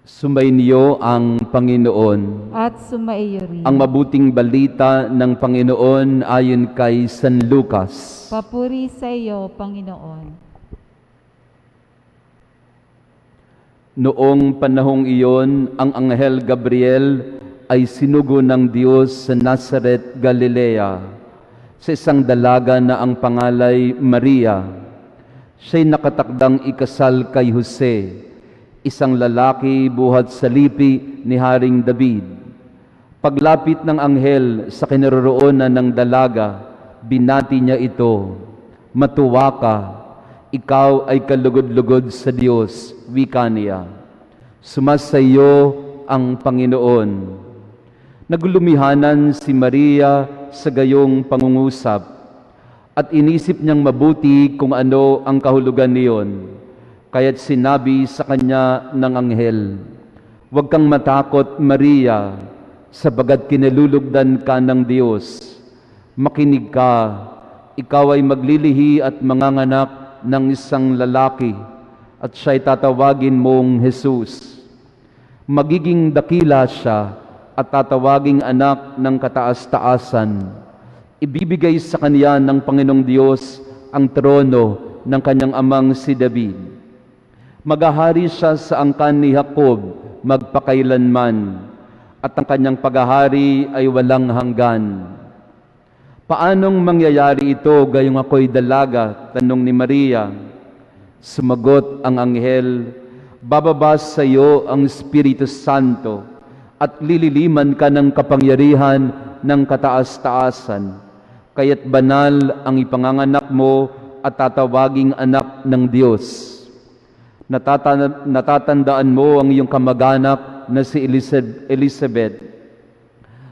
Sumainyo ang Panginoon. At sumaiyo rin. Ang mabuting balita ng Panginoon ayon kay San Lucas. Papuri sa iyo, Panginoon. Noong panahong iyon, ang Anghel Gabriel ay sinugo ng Diyos sa Nazareth, Galilea, sa isang dalaga na ang pangalay Maria. Siya'y nakatakdang ikasal kay Jose, isang lalaki buhat sa lipi ni Haring David. Paglapit ng anghel sa kinaroroonan ng dalaga, binati niya ito, "Matuwa ka, ikaw ay kalugod-lugod sa Diyos," wika niya. "Sumasayo ang Panginoon." Naglumihanan si Maria sa gayong pangungusap at inisip niyang mabuti kung ano ang kahulugan niyon. Kaya't sinabi sa kanya ng anghel, "Huwag kang matakot, Maria, sabagat kinalulugdan ka ng Diyos. Makinig ka, ikaw ay maglilihi at manganganak ng isang lalaki, at siya'y tatawagin mong Jesus. Magiging dakila siya at tatawaging anak ng kataas-taasan. Ibibigay sa kanya ng Panginoong Diyos ang trono ng kanyang amang si David. Maghahari siya sa angkan ni Jacob magpakailanman, at ang kanyang paghahari ay walang hanggan." "Paanong mangyayari ito gayong ako'y dalaga?" tanong ni Maria. Sumagot ang anghel, "Bababa sa iyo ang Espiritu Santo at lililiman ka ng kapangyarihan ng kataas-taasan. Kaya't banal ang ipanganganak mo at tatawaging anak ng Diyos. Natatandaan mo ang iyong kamag-anak na si Elizabeth.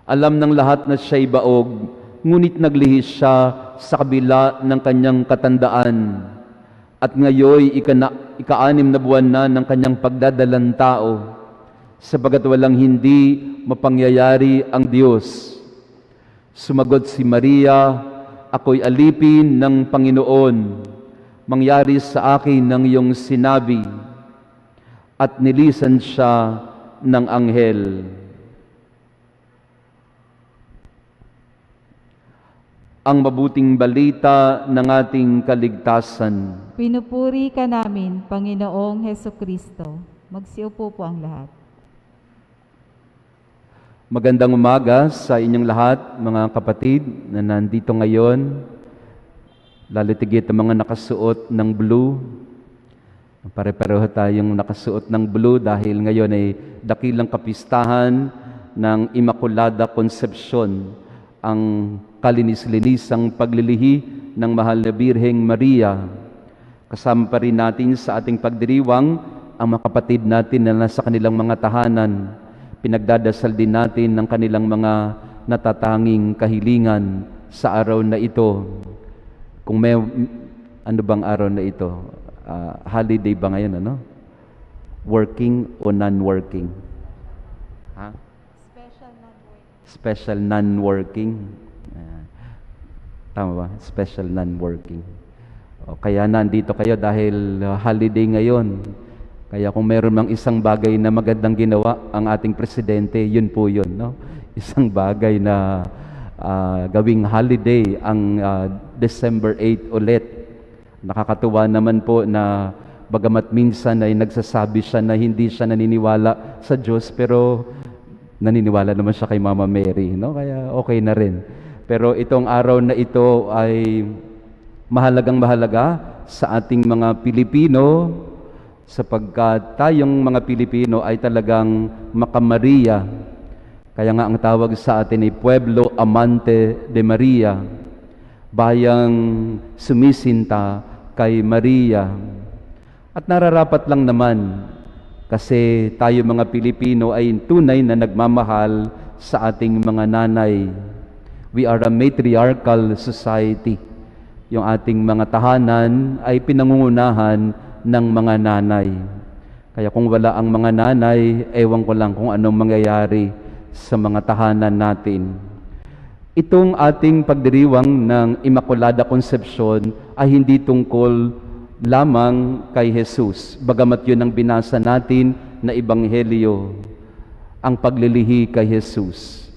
Alam ng lahat na siya'y baog, ngunit naglihis siya sa kabila ng kanyang katandaan. At ngayoy ika-6 na buwan na ng kanyang pagdadalang tao, sabagat walang hindi mapangyayari ang Diyos." Sumagot si Maria, "Ako'y alipin ng Panginoon. Mangyari sa akin ng iyong sinabi." At nilisan siya ng anghel. Ang mabuting balita ng ating kaligtasan. Pinupuri ka namin, Panginoong Hesukristo. Magsiupo po ang lahat. Magandang umaga sa inyong lahat, mga kapatid na nandito ngayon. Lalo tigit ang mga nakasuot ng blue. Pare-pareho tayong nakasuot ng blue dahil ngayon ay dakilang kapistahan ng Immaculada Concepcion, ang kalinis-linisang paglilihi ng Mahal na Birheng Maria. Kasama pa rin natin sa ating pagdiriwang ang mga kapatid natin na nasa kanilang mga tahanan. Pinagdadasal din natin ng kanilang mga natatanging kahilingan sa araw na ito. Kung may, ano bang araw na ito? Holiday ba ngayon, ano? Working o non-working? Ha? Special non-working. Special non-working. Tama ba? Special non-working. Kaya nandito kayo dahil holiday ngayon. Kaya kung meron mang isang bagay na magandang ginawa ang ating presidente, yun po yun, no? Isang bagay na gawing holiday ang December 8 ulit. Nakakatuwa naman po na bagamat minsan ay nagsasabi siya na hindi siya naniniwala sa Diyos, pero naniniwala naman siya kay Mama Mary, no? Kaya okay na rin. Pero itong araw na ito ay mahalagang mahalaga sa ating mga Pilipino, sapagkat tayong mga Pilipino ay talagang makamaria. Kaya nga ang tawag sa atin ay Pueblo Amante de Maria, bayang sumisinta kay Maria. At nararapat lang naman kasi tayo mga Pilipino ay tunay na nagmamahal sa ating mga nanay. We are a matriarchal society. Yung ating mga tahanan ay pinangungunahan ng mga nanay. Kaya kung wala ang mga nanay, ewan ko lang kung anong mangyayari sa mga tahanan natin. Itong ating pagdiriwang ng Immaculada Concepcion ay hindi tungkol lamang kay Jesus. Bagamat yun ang binasa natin na ebanghelyo, ang paglilihi kay Jesus.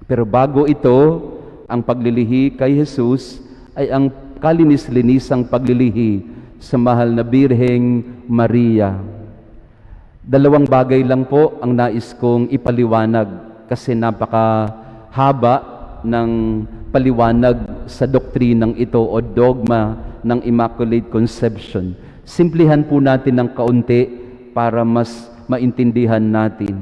Pero bago ito, ang paglilihi kay Jesus ay ang kalinis-linisang paglilihi sa mahal na Birheng Maria. Dalawang bagay lang po ang nais kong ipaliwanag kasi napakahaba ng paliwanag sa doktrinang ito o dogma ng Immaculate Conception. Simplihan po natin ng kaunti para mas maintindihan natin.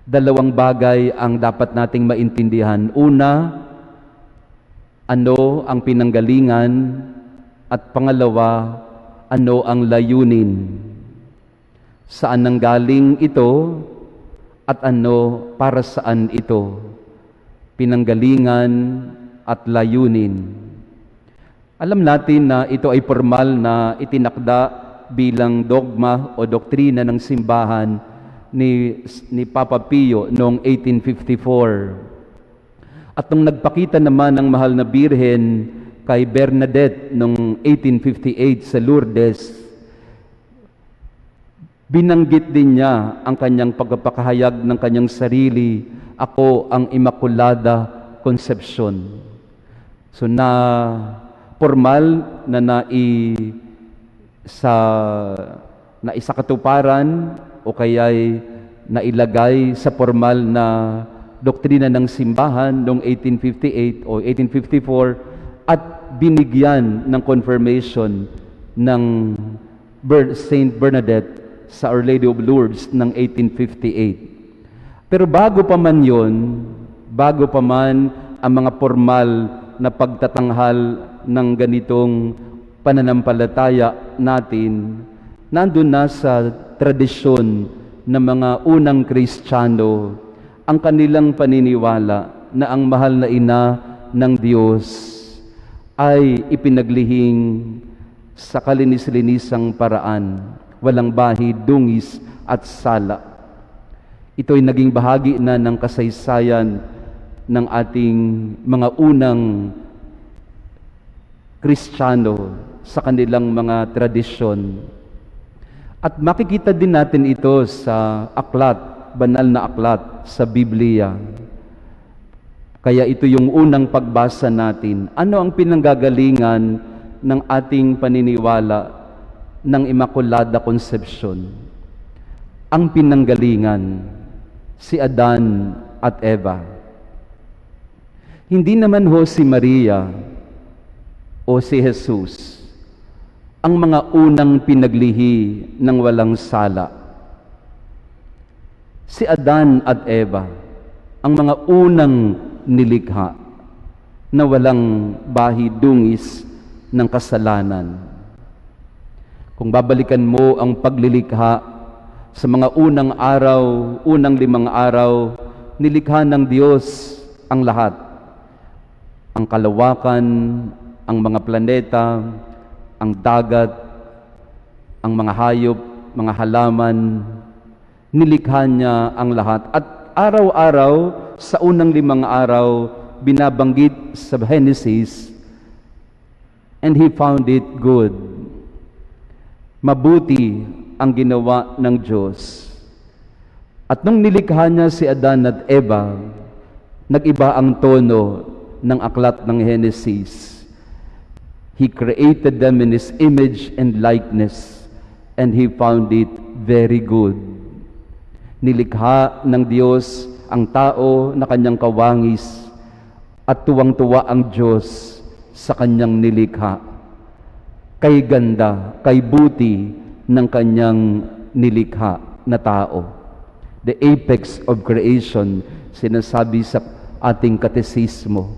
Dalawang bagay ang dapat nating maintindihan. Una, ano ang pinanggalingan? At pangalawa, ano ang layunin? Saan nanggaling ito? At ano para saan ito? Pinanggalingan at layunin. Alam natin na ito ay formal na itinakda bilang dogma o doktrina ng simbahan ni Papa Pio noong 1854. At nung nagpakita naman ng mahal na Birhen kay Bernadette noong 1858 sa Lourdes, binanggit din niya ang kanyang pagpapakahayag ng kanyang sarili, ako ang Immaculada Concepcion. So na formal na naisakatuparan o kaya'y nailagay sa formal na doktrina ng simbahan noong 1858 o 1854 at binigyan ng confirmation ng Saint Bernadette sa Our Lady of Lourdes ng 1858. Pero bago pa man ang mga formal na pagtatanghal ng ganitong pananampalataya natin, nandun na sa tradisyon ng mga unang Kristiyano ang kanilang paniniwala na ang mahal na ina ng Diyos ay ipinaglihing sa kalinis-linisang paraan, walang bahid, dungis at sala. Ito ay naging bahagi na ng kasaysayan ng ating mga unang Kristiyano sa kanilang mga tradisyon. At makikita din natin ito sa aklat, banal na aklat sa Biblia. Kaya ito yung unang pagbasa natin. Ano ang pinanggagalingan ng ating paniniwala ng Immaculada Concepcion? Ang pinanggalingan, si Adan at Eva. Hindi naman ho si Maria o si Jesus ang mga unang pinaglihi ng walang sala. Si Adan at Eva, ang mga unang nilikha na walang bahid, dungis ng kasalanan. Kung babalikan mo ang paglilikha sa mga unang araw, unang 5 araw, nilikha ng Diyos ang lahat. Ang kalawakan, ang mga planeta, ang dagat, ang mga hayop, mga halaman, nilikha niya ang lahat. At araw-araw, sa unang 5 araw, binabanggit sa Genesis, and He found it good. Mabuti ang ginawa ng Diyos. At nung nilikha niya si Adan at Eva, nag-iba ang tono ng aklat ng Genesis. He created them in His image and likeness, and He found it very good. Nilikha ng Diyos ang tao na kanyang kawangis, at tuwang-tuwa ang Diyos sa kanyang nilikha. Kay ganda, kay buti ng kanyang nilikha na tao. The apex of creation, sinasabi sa ating katesismo.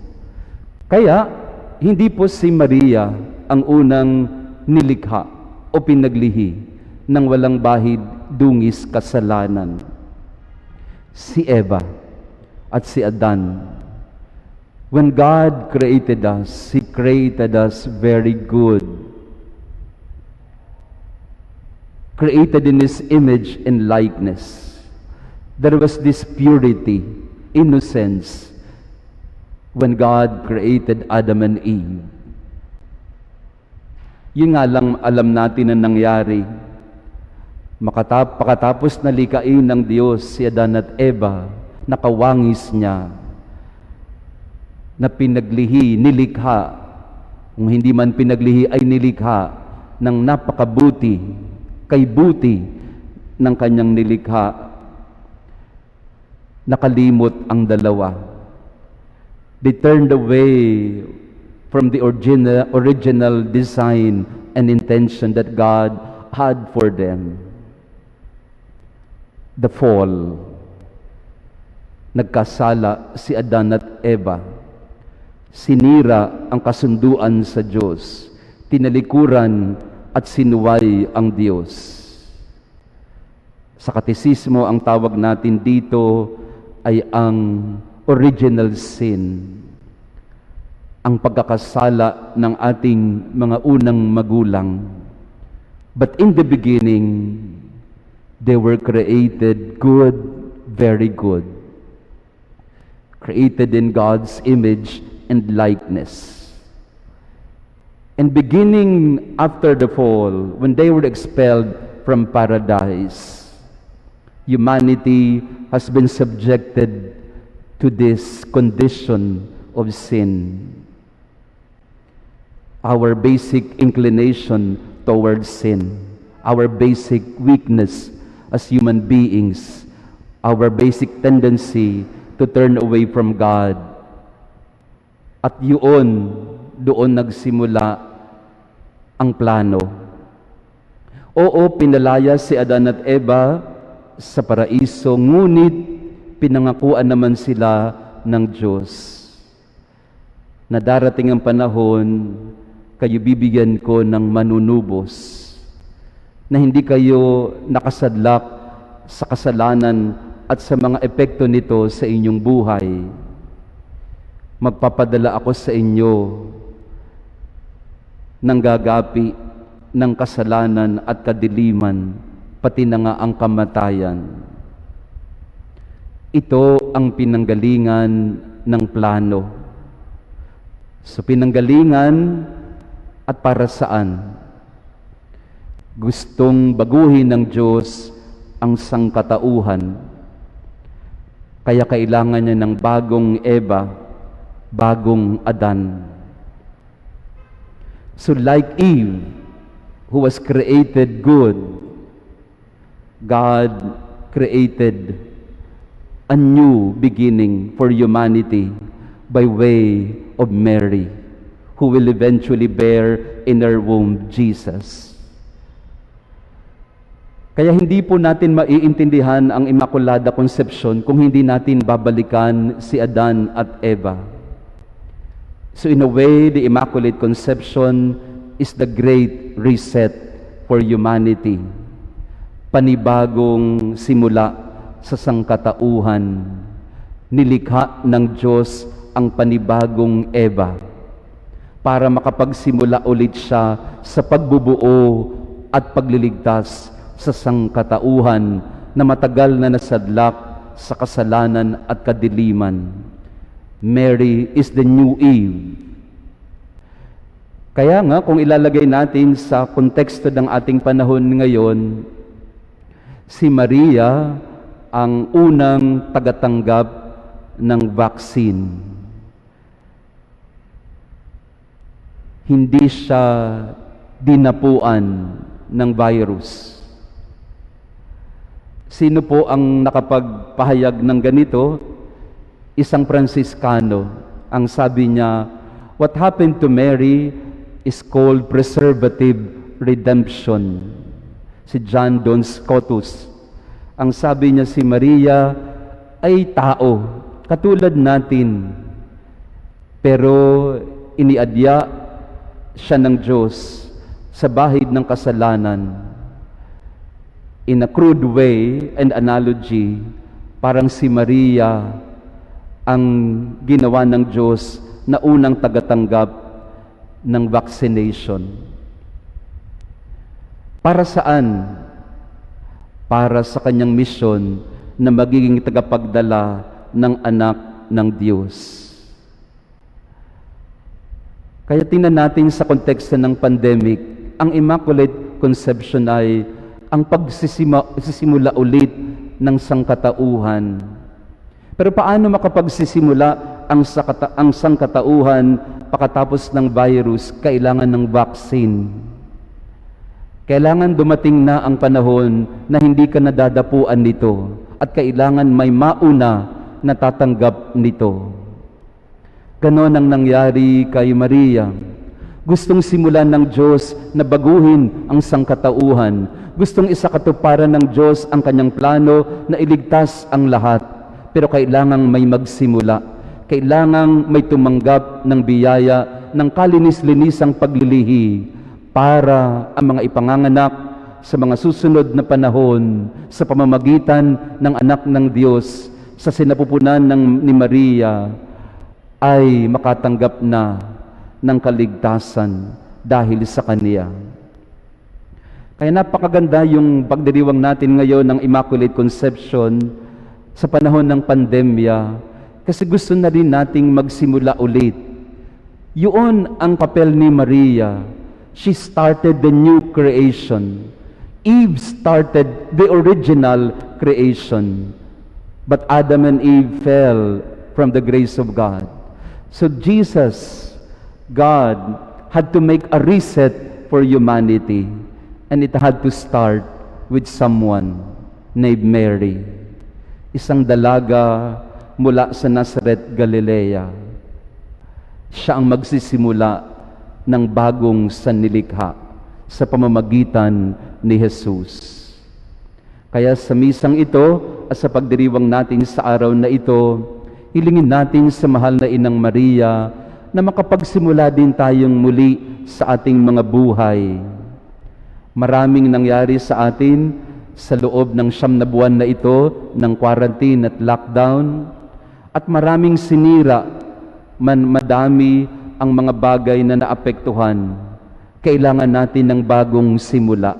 Kaya, hindi po si Maria ang unang nilikha o pinaglihi ng walang bahid, dungis, kasalanan. Si Eva at si Adan. When God created us, He created us very good. Created in His image and likeness. There was this purity, innocence, when God created Adam and Eve. Yun nga lang alam natin na nangyari. Pakatapos na likain ng Diyos si Adan at Eva, nakawangis niya na nilikha, kung hindi man pinaglihi ay nilikha ng napakabuti, kay buti ng kanyang nilikha. Nakalimot ang dalawa. They turned away from the original design and intention that God had for them. The fall. Nagkasala si Adan at Eva. Sinira ang kasunduan sa Diyos. Tinalikuran at sinuway ang Diyos. Sa katekismo, ang tawag natin dito ay ang original sin. Ang pagkakasala ng ating mga unang magulang. But in the beginning, they were created good, very good. Created in God's image and likeness. And beginning after the fall, when they were expelled from paradise, humanity has been subjected to this condition of sin. Our basic inclination towards sin, our basic weakness as human beings, our basic tendency to turn away from God. At doon nagsimula ang plano. Oo, pinalaya si Adan at Eva sa paraiso, ngunit pinangakuan naman sila ng Diyos na darating ang panahon, kayo bibigyan ko ng manunubos, na hindi kayo nakasadlak sa kasalanan at sa mga epekto nito sa inyong buhay. Magpapadala ako sa inyo ng gagapi ng kasalanan at kadiliman, pati na nga ang kamatayan. Ito ang pinanggalingan ng plano. So pinanggalingan at para saan? Gustong baguhin ng Diyos ang sangkatauhan. Kaya kailangan niya ng bagong Eva, bagong Adan. So like Eve, who was created good, God created a new beginning for humanity by way of Mary, who will eventually bear in her womb Jesus. Kaya hindi po natin maiintindihan ang Immaculada Conception kung hindi natin babalikan si Adan at Eva. So in a way, the Immaculate Conception is the great reset for humanity. Panibagong simula sa sangkatauhan. Nilikha ng Diyos ang panibagong Eva para makapagsimula ulit siya sa pagbubuo at pagliligtas sa sangkatauhan na matagal na nasadlak sa kasalanan at kadiliman. Mary is the new Eve. Kaya nga, kung ilalagay natin sa konteksto ng ating panahon ngayon, si Maria ang unang tagatanggap ng vaccine. Hindi siya dinapuan ng virus. Sino po ang nakapagpahayag ng ganito? Isang Franciscano. Ang sabi niya, what happened to Mary is called preservative redemption. Si John Duns Scotus. Ang sabi niya, si Maria ay tao, katulad natin. Pero iniadya siya ng Diyos sa bahid ng kasalanan. In a crude way and analogy, parang si Maria ang ginawa ng Diyos na unang tagatanggap ng vaccination. Para saan? Para sa kanyang misyon na magiging tagapagdala ng anak ng Diyos. Kaya tingnan natin sa konteksto ng pandemic, ang Immaculate Conception ay ang pagsisimula ulit ng sangkatauhan. Pero paano makapagsisimula ang sangkatauhan pagkatapos ng virus? Kailangan ng vaccine. Kailangan dumating na ang panahon na hindi ka nadadapuan nito at kailangan may mauna na tatanggap nito. Ganon ang nangyari kay Maria. Gustong simulan ng Diyos na baguhin ang sangkatauhan. Gustong isakatuparan ng Diyos ang kanyang plano na iligtas ang lahat. Pero kailangang may magsimula. Kailangang may tumanggap ng biyaya ng kalinis-linisang paglilihi para ang mga ipanganganak sa mga susunod na panahon sa pamamagitan ng anak ng Diyos sa sinapupunan ni Maria ay makatanggap na ng kaligtasan dahil sa Kaniya. Kaya napakaganda yung pagdiriwang natin ngayon ng Immaculate Conception sa panahon ng pandemya kasi gusto na rin nating magsimula ulit. Yun ang papel ni Maria. She started the new creation. Eve started the original creation. But Adam and Eve fell from the grace of God. So Jesus, God, had to make a reset for humanity. And it had to start with someone named Mary. Isang dalaga mula sa Nazareth, Galilea. Siya ang magsisimula ng bagong sanlilikha sa pamamagitan ni Jesus. Kaya sa misang ito at sa pagdiriwang natin sa araw na ito, hilingin natin sa mahal na Inang Maria na makapagsimula din tayong muli sa ating mga buhay. Maraming nangyari sa atin sa loob ng 9 na buwan na ito ng quarantine at lockdown, at maraming sinira, madami ang mga bagay na naapektuhan. Kailangan natin ng bagong simula.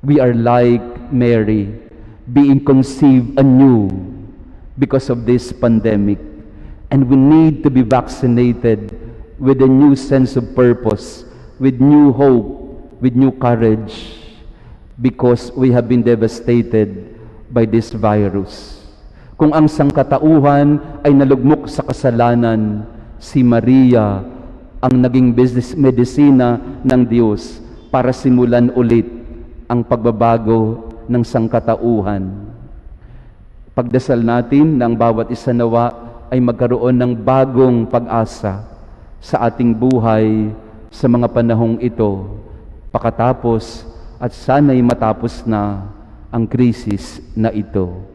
We are like Mary, being conceived anew because of this pandemic. And we need to be vaccinated with a new sense of purpose, with new hope, with new courage, because we have been devastated by this virus. Kung ang sangkatauhan ay nalugmok sa kasalanan, si Maria ang naging medisina ng Diyos para simulan ulit ang pagbabago ng sangkatauhan. Pagdasal natin na ang bawat isa nawa ay magkaroon ng bagong pag-asa sa ating buhay sa mga panahong ito, pakatapos at sana'y matapos na ang krisis na ito.